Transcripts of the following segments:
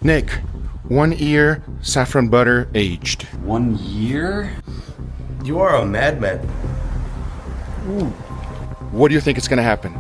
Nick, 1 year, saffron butter, aged. 1 year? You are a madman. What do you think is gonna happen?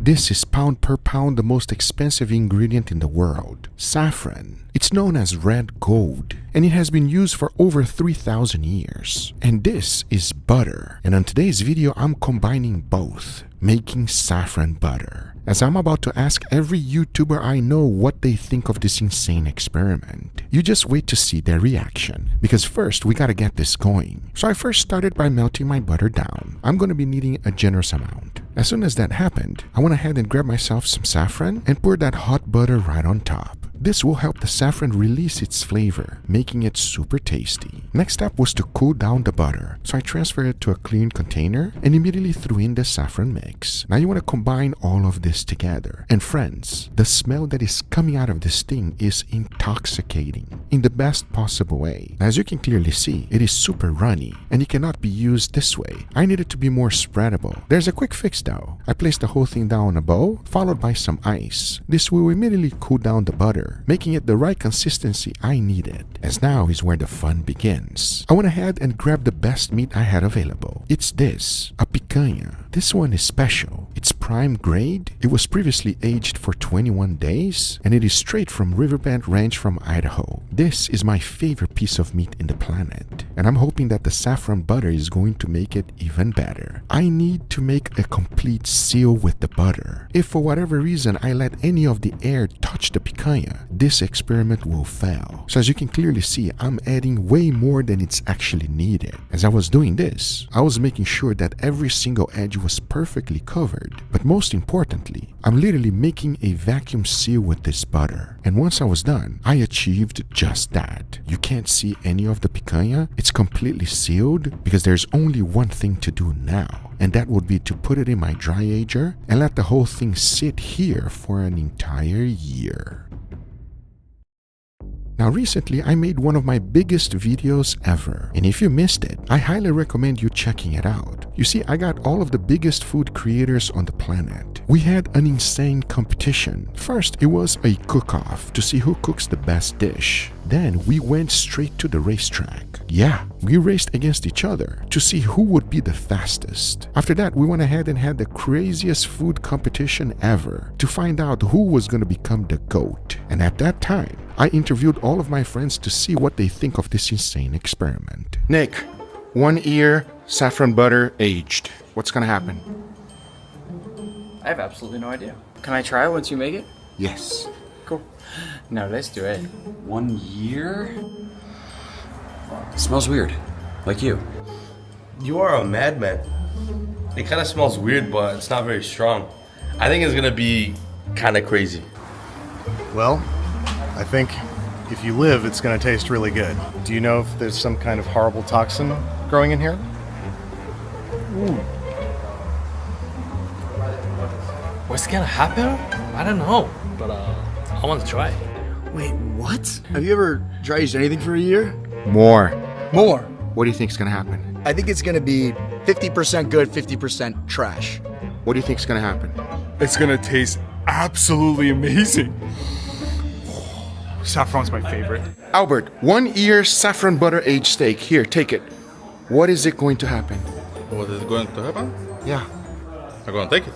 This is pound per pound the most expensive ingredient in the world, saffron. It's known as red gold, and it has been used for over 3,000 years. And this is butter. And on today's video, I'm combining both, making saffron butter. As I'm about to ask every YouTuber I know what they think of this insane experiment. You just wait to see their reaction, because first we gotta get this going. So I first started by melting my butter down. I'm gonna be needing a generous amount. As soon as that happened, I went ahead and grabbed myself some saffron and poured that hot butter right on top. This will help the saffron release its flavor, making it super tasty. Next step was to cool down the butter, so I transferred it to a clean container and immediately threw in the saffron mix. Now you want to combine all of this together. And friends, the smell that is coming out of this thing is intoxicating in the best possible way. As you can clearly see, it is super runny and it cannot be used this way. I need it to be more spreadable. There's a quick fix though. I placed the whole thing down on a bowl, followed by some ice. This will immediately cool down the butter, making it the right consistency I needed. As now is where the fun begins. I went ahead and grabbed the best meat I had available. It's this, a picanha. This one is special. It's prime grade. It was previously aged for 21 days, and it is straight from Riverbend Ranch from Idaho. This is my favorite piece of meat in the planet, and I'm hoping that the saffron butter is going to make it even better. I need to make a complete seal with the butter. If for whatever reason I let any of the air touch the picanha, this experiment will fail. So as you can clearly see, I'm adding way more than it's actually needed. As I was doing this, I was making sure that every single edge was perfectly covered. But most importantly, I'm literally making a vacuum seal with this butter. And once I was done, I achieved just that. You can't see any of the picanha. It's completely sealed because there's only one thing to do now, and that would be to put it in my dry ager and let the whole thing sit here for an entire year. Now recently, I made one of my biggest videos ever, and if you missed it, I highly recommend you checking it out. You see, I got all of the biggest food creators on the planet. We had an insane competition. First, it was a cook-off to see who cooks the best dish. Then we went straight to the racetrack. Yeah, we raced against each other to see who would be the fastest. After that, we went ahead and had the craziest food competition ever to find out who was going to become the GOAT. And at that time, I interviewed all of my friends to see what they think of this insane experiment. Nick, 1 year, saffron butter, aged. What's gonna happen? I have absolutely no idea. Can I try once you make it? Yes. Cool. Now let's do it. 1 year? It smells weird. Like you. You are a madman. It kind of smells weird, but it's not very strong. I think it's gonna be kind of crazy. Well, I think if you live, it's going to taste really good. Do you know if there's some kind of horrible toxin growing in here? What's gonna happen? I don't know, but I want to try. Wait, what? Have you ever dry aged anything for a year? More. More. What do you think is gonna happen? I think it's gonna be 50% good, 50% trash. What do you think is gonna happen? It's gonna taste absolutely amazing. Saffron's my favorite. Albert, 1 year saffron butter aged steak. Here, take it. What is it going to happen? What is going to happen? Yeah. I'm gonna take it.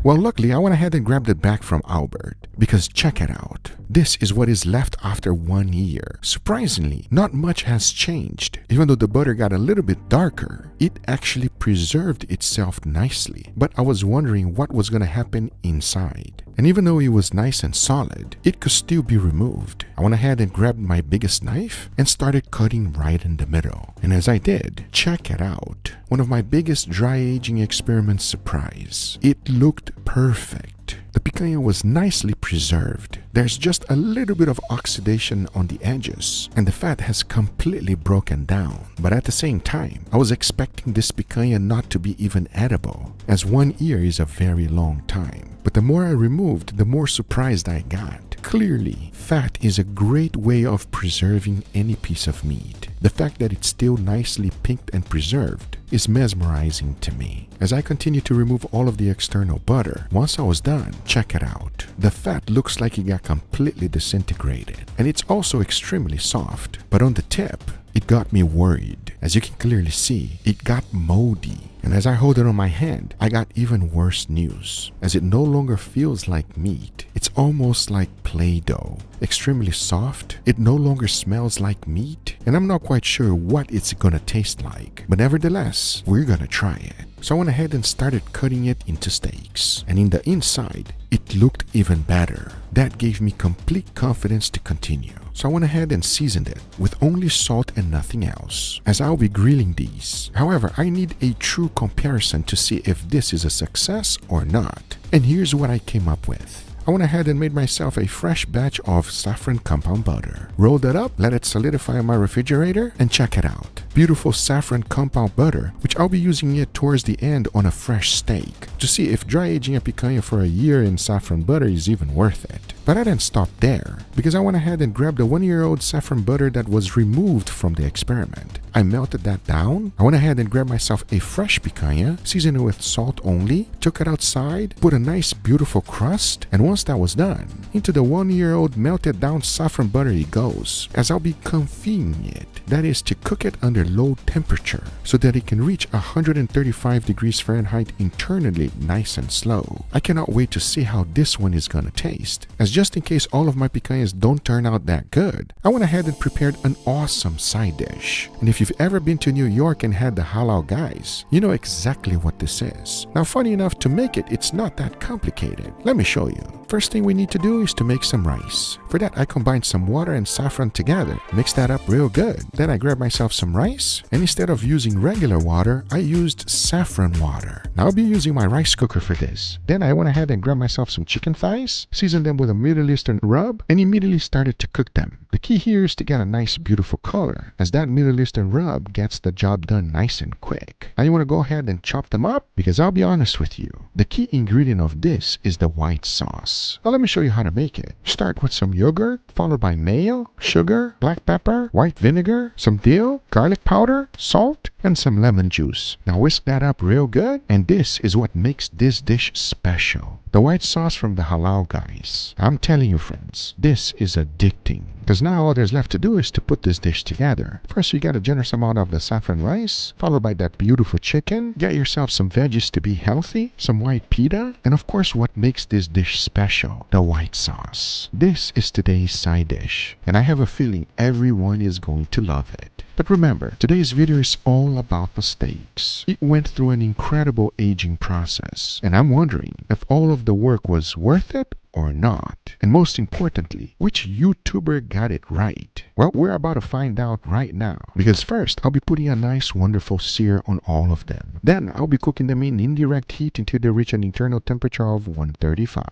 Well, luckily, I went ahead and grabbed it back from Albert, because check it out. This is what is left after 1 year. Surprisingly, not much has changed. Even though the butter got a little bit darker, it actually preserved itself nicely. But I was wondering what was going to happen inside. And even though it was nice and solid, it could still be removed. I went ahead and grabbed my biggest knife and started cutting right in the middle. And as I did, check it out. One of my biggest dry aging experiments surprise. It looked perfect. The picanha was nicely preserved. There's just a little bit of oxidation on the edges, and the fat has completely broken down. But at the same time, I was expecting this picanha not to be even edible, as 1 year is a very long time. But the more I removed, the more surprised I got. Clearly, fat is a great way of preserving any piece of meat. The fact that it's still nicely pinked and preserved is mesmerizing to me. As I continue to remove all of the external butter, once I was done, check it out. The fat looks like it got completely disintegrated, and it's also extremely soft. But on the tip, it got me worried. As you can clearly see, it got moldy. And as I hold it on my hand, I got even worse news, as it no longer feels like meat. It's almost like Play-Doh. Extremely soft, it no longer smells like meat, and I'm not quite sure what it's gonna taste like. But nevertheless, we're gonna try it. So I went ahead and started cutting it into steaks. And in the inside, it looked even better. That gave me complete confidence to continue. So I went ahead and seasoned it with only salt and nothing else, as I'll be grilling these. However, I need a true comparison to see if this is a success or not. And here's what I came up with. I went ahead and made myself a fresh batch of saffron compound butter. Rolled it up, let it solidify in my refrigerator, and check it out. Beautiful saffron compound butter, which I'll be using it towards the end on a fresh steak to see if dry aging a picanha for a year in saffron butter is even worth it. But I didn't stop there, because I went ahead and grabbed the 1-year-old saffron butter that was removed from the experiment. I melted that down. I went ahead and grabbed myself a fresh picanha, seasoned it with salt only, took it outside, put a nice beautiful crust, and once that was done, into the 1-year-old melted down saffron butter it goes, as I'll be confying it. That is to cook it under low temperature so that it can reach 135 degrees Fahrenheit internally nice and slow. I cannot wait to see how this one is gonna taste, as just in case all of my picanhas don't turn out that good, I went ahead and prepared an awesome side dish. And if you've ever been to New York and had the halal guys, you know exactly what this is. Now, funny enough, to make it, it's not that complicated. Let me show you. First thing we need to do is to make some rice. For that, I combined some water and saffron together, mixed that up real good. Then I grabbed myself some rice, and instead of using regular water, I used saffron water. Now I'll be using my rice cooker for this. Then I went ahead and grabbed myself some chicken thighs, seasoned them with a Middle Eastern rub, and immediately started to cook them. The key here is to get a nice beautiful color, as that Middle Eastern rub gets the job done nice and quick. Now you want to go ahead and chop them up, because I'll be honest with you, the key ingredient of this is the white sauce. Now let me show you how to make it. Start with some yogurt, followed by mayo, sugar, black pepper, white vinegar, some dill, garlic powder, salt, and some lemon juice. Now whisk that up real good, and this is what makes this dish special. The white sauce from the halal guys. I'm telling you friends, this is addicting. Because now all there's left to do is to put this dish together. First, you get a generous amount of the saffron rice, followed by that beautiful chicken. Get yourself some veggies to be healthy, some white pita, and of course what makes this dish special, the white sauce. This is today's side dish, and I have a feeling everyone is going to love it. But remember, today's video is all about the steaks. It went through an incredible aging process, and I'm wondering if all of the work was worth it or not. And most importantly, which YouTuber got it right? Well, we're about to find out right now. Because first, I'll be putting a nice wonderful sear on all of them. Then, I'll be cooking them in indirect heat until they reach an internal temperature of 135.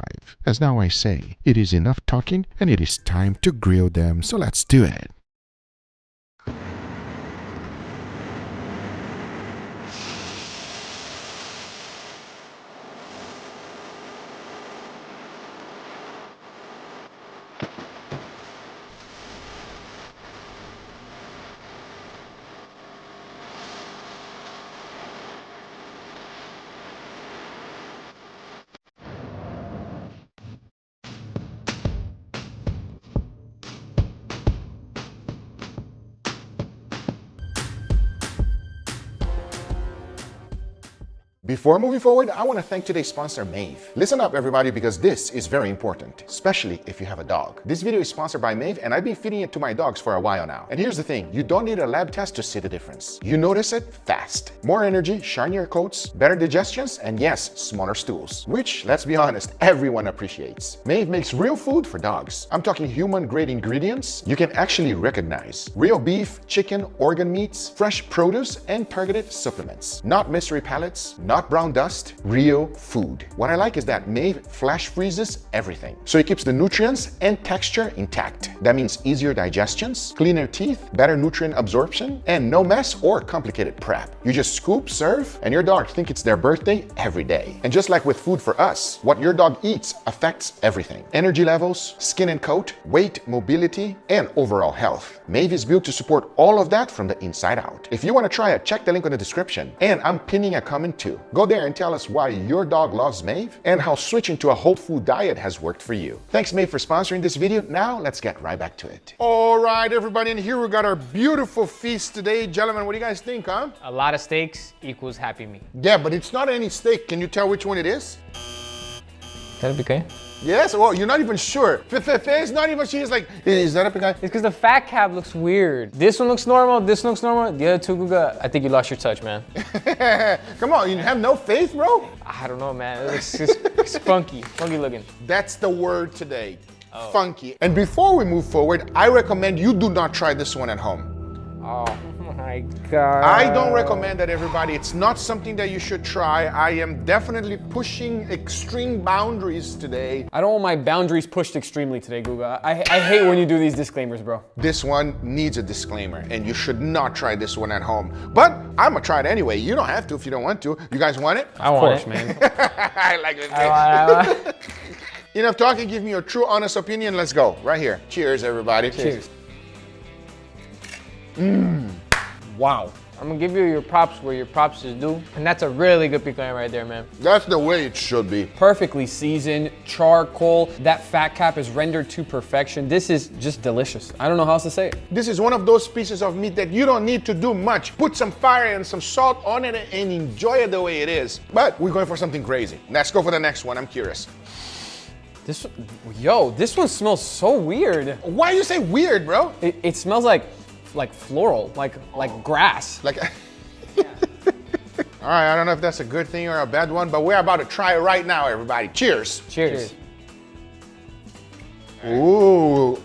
As now I say, it is enough talking and it is time to grill them, so let's do it. Before moving forward, I want to thank today's sponsor, Maeve. Listen up, everybody, because this is very important, especially if you have a dog. This video is sponsored by Maeve, and I've been feeding it to my dogs for a while now. And here's the thing, you don't need a lab test to see the difference. You notice it fast. More energy, shinier coats, better digestions, and yes, smaller stools. Which, let's be honest, everyone appreciates. Maeve makes real food for dogs. I'm talking human-grade ingredients you can actually recognize. Real beef, chicken, organ meats, fresh produce, and targeted supplements. Not mystery pellets, not not brown dust, real food. What I like is that Maeve flash freezes everything. So it keeps the nutrients and texture intact. That means easier digestions, cleaner teeth, better nutrient absorption, and no mess or complicated prep. You just scoop, serve, and your dog think it's their birthday every day. And just like with food for us, what your dog eats affects everything. Energy levels, skin and coat, weight, mobility, and overall health. Maeve is built to support all of that from the inside out. If you want to try it, check the link in the description. And I'm pinning a comment too. Go there and tell us why your dog loves Maeve and how switching to a whole food diet has worked for you. Thanks, Maeve, for sponsoring this video. Now let's get right back to it. All right, everybody, and here we got our beautiful feast today. Gentlemen, what do you guys think, huh? A lot of steaks equals happy meat. Yeah, but it's not any steak. Can you tell which one it is? That'd be okay. Yes? Well, you're not even sure. It's not even, she's like, is that a pecan? It's because the fat cap looks weird. This one looks normal, this one looks normal. The other two, Guga, I think you lost your touch, man. Come on, you have no faith, bro? I don't know, man. It's funky looking. That's the word today, funky. And before we move forward, I recommend you do not try this one at home. Oh my God. I don't recommend that, everybody. It's not something that you should try. I am definitely pushing extreme boundaries today. I don't want my boundaries pushed extremely today, Guga. I hate when you do these disclaimers, bro. This one needs a disclaimer, and you should not try this one at home. But I'm gonna try it anyway. You don't have to if you don't want to. You guys want it? I want Of course, it. man. I like it. I want Enough talking. Give me your true, honest opinion. Let's go. Right here. Cheers, everybody. Cheers. Wow. I'm gonna give you your props where your props is due. And that's a really good picanha right there, man. That's the way it should be. Perfectly seasoned, charcoal. That fat cap is rendered to perfection. This is just delicious. I don't know how else to say it. This is one of those pieces of meat that you don't need to do much. Put some fire and some salt on it and enjoy it the way it is. But we're going for something crazy. Let's go for the next one. I'm curious. This one smells so weird. Why you say weird, bro? It smells like floral, like grass. Like, all right, I don't know if that's a good thing or a bad one, but we're about to try it right now, everybody. Cheers. Cheers. Ooh.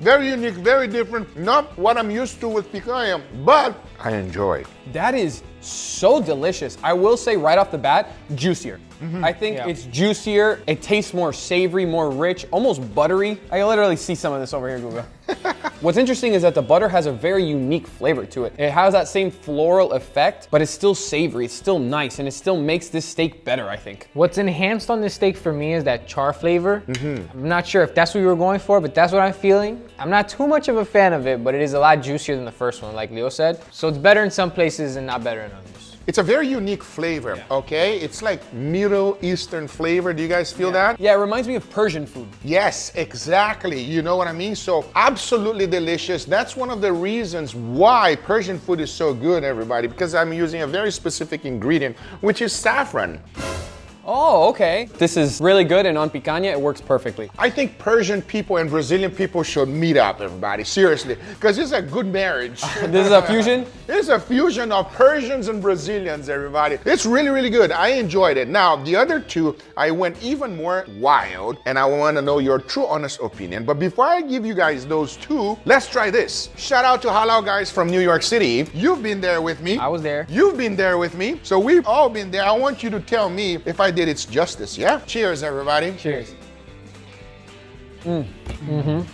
Very unique, very different. Not what I'm used to with picanha, but I enjoy it. That is so delicious. I will say right off the bat, juicier. I think it's juicier. It tastes more savory, more rich, almost buttery. I literally see some of this over here, Guga. What's interesting is that the butter has a very unique flavor to it. It has that same floral effect, but it's still savory, it's still nice, and it still makes this steak better, I think. What's enhanced on this steak for me is that char flavor. I'm not sure if that's what you were going for, but that's what I'm feeling. I'm not too much of a fan of it, but it is a lot juicier than the first one, like Leo said. So it's better in some places and not better in others. It's a very unique flavor, okay? It's like Middle Eastern flavor. Do you guys feel that? Yeah, it reminds me of Persian food. Yes, exactly. You know what I mean? So absolutely delicious. That's one of the reasons why Persian food is so good, everybody, because I'm using a very specific ingredient, which is saffron. Oh, okay. This is really good, and on picanha, it works perfectly. I think Persian people and Brazilian people should meet up, everybody, seriously, because it's a good marriage. This is a fusion? It's a fusion of Persians and Brazilians, everybody. It's really, really good. I enjoyed it. Now, the other two, I went even more wild, and I want to know your true, honest opinion. But before I give you guys those two, let's try this. Shout out to Halal Guys from New York City. You've been there with me. I was there. You've been there with me. So we've all been there. I want you to tell me if I did its justice, yeah? Cheers, everybody. Cheers.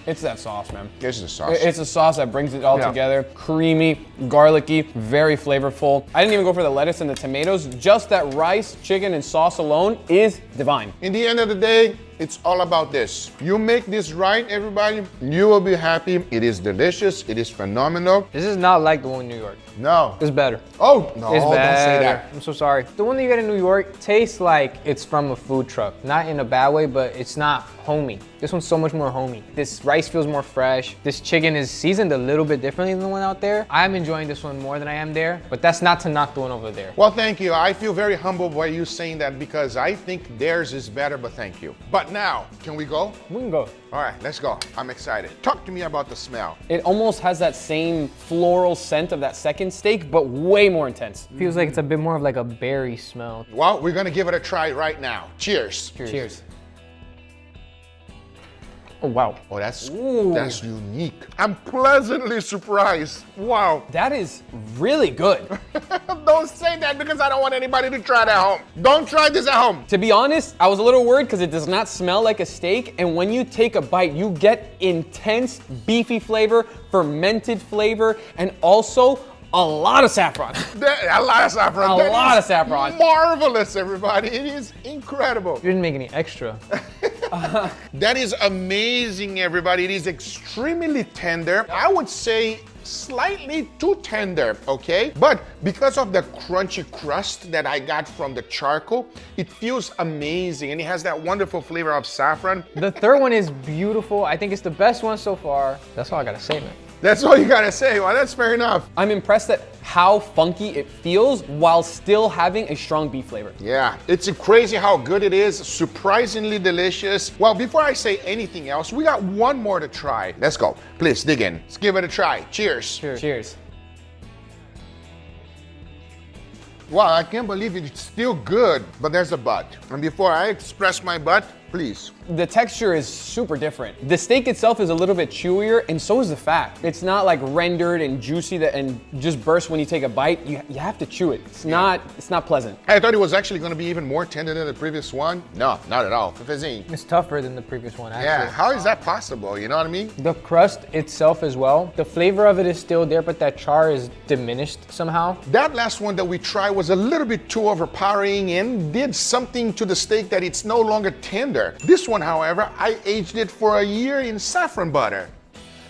It's that sauce, man. This is a sauce. It's a sauce that brings it all together. Creamy, garlicky, very flavorful. I didn't even go for the lettuce and the tomatoes. Just that rice, chicken, and sauce alone is divine. In the end of the day, it's all about this. You make this right, everybody, you will be happy. It is delicious. It is phenomenal. This is not like the one in New York. No. It's better. Oh, no, It's don't better. say that. I'm so sorry. The one that you get in New York tastes like it's from a food truck. Not in a bad way, but it's not homey. This one's so much more homey. This rice feels more fresh. This chicken is seasoned a little bit differently than the one out there. I'm enjoying this one more than I am there, but that's not to knock the one over there. Well, thank you. I feel very humbled by you saying that because I think theirs is better, but thank you. But now, can we go? We can go. All right, let's go. I'm excited. Talk to me about the smell. It almost has that same floral scent of that second steak, but way more intense. Feels like it's a bit more of like a berry smell. Well, we're gonna give it a try right now. Cheers. Cheers. Oh, wow. Oh, that's unique. I'm pleasantly surprised. Wow. That is really good. Don't say that because I don't want anybody to try it at home. Don't try this at home. To be honest, I was a little worried because it does not smell like a steak, and when you take a bite, you get intense beefy flavor, fermented flavor, and also a lot of saffron. A lot of saffron. A lot of saffron. Marvelous, everybody. It is incredible. You didn't make any extra. That is amazing, everybody. It is extremely tender. I would say slightly too tender, okay? But because of the crunchy crust that I got from the charcoal, it feels amazing, and it has that wonderful flavor of saffron. The third one is beautiful. I think it's the best one so far. That's all I gotta say, man. That's all you gotta say. Well, that's fair enough. I'm impressed at how funky it feels while still having a strong beef flavor. Yeah, it's crazy how good it is. Surprisingly delicious. Well, before I say anything else, we got one more to try. Let's go. Please dig in. Let's give it a try. Cheers. Cheers. Wow, I can't believe it's still good, but there's a but. And before I express my but, please. The texture is super different. The steak itself is a little bit chewier, and so is the fat. It's not like rendered and juicy and just bursts when you take a bite. You have to chew it. It's not pleasant. I thought it was actually going to be even more tender than the previous one. No, not at all. It's tougher than the previous one, actually. Yeah, how is that possible? You know what I mean? The crust itself as well. The flavor of it is still there, but that char is diminished somehow. That last one that we tried was a little bit too overpowering and did something to the steak that it's no longer tender. This one, however, I aged it for a year in saffron butter.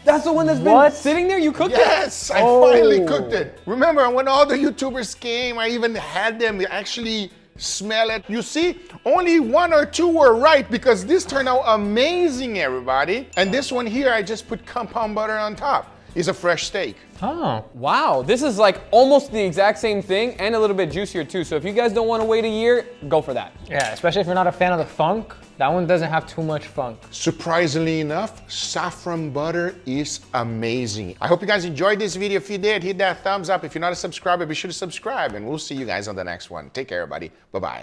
That's the one that's been sitting there? You cooked it? Yes, I finally cooked it. Remember when all the YouTubers came, I even had them actually smell it. You see, only one or two were right because this turned out amazing, everybody. And this one here, I just put compound butter on top. It's a fresh steak. Oh. Wow, this is like almost the exact same thing and a little bit juicier too. So if you guys don't want to wait a year, go for that. Yeah, especially if you're not a fan of the funk. That one doesn't have too much funk. Surprisingly enough, saffron butter is amazing. I hope you guys enjoyed this video. If you did, hit that thumbs up. If you're not a subscriber, be sure to subscribe, and we'll see you guys on the next one. Take care, everybody. Bye-bye.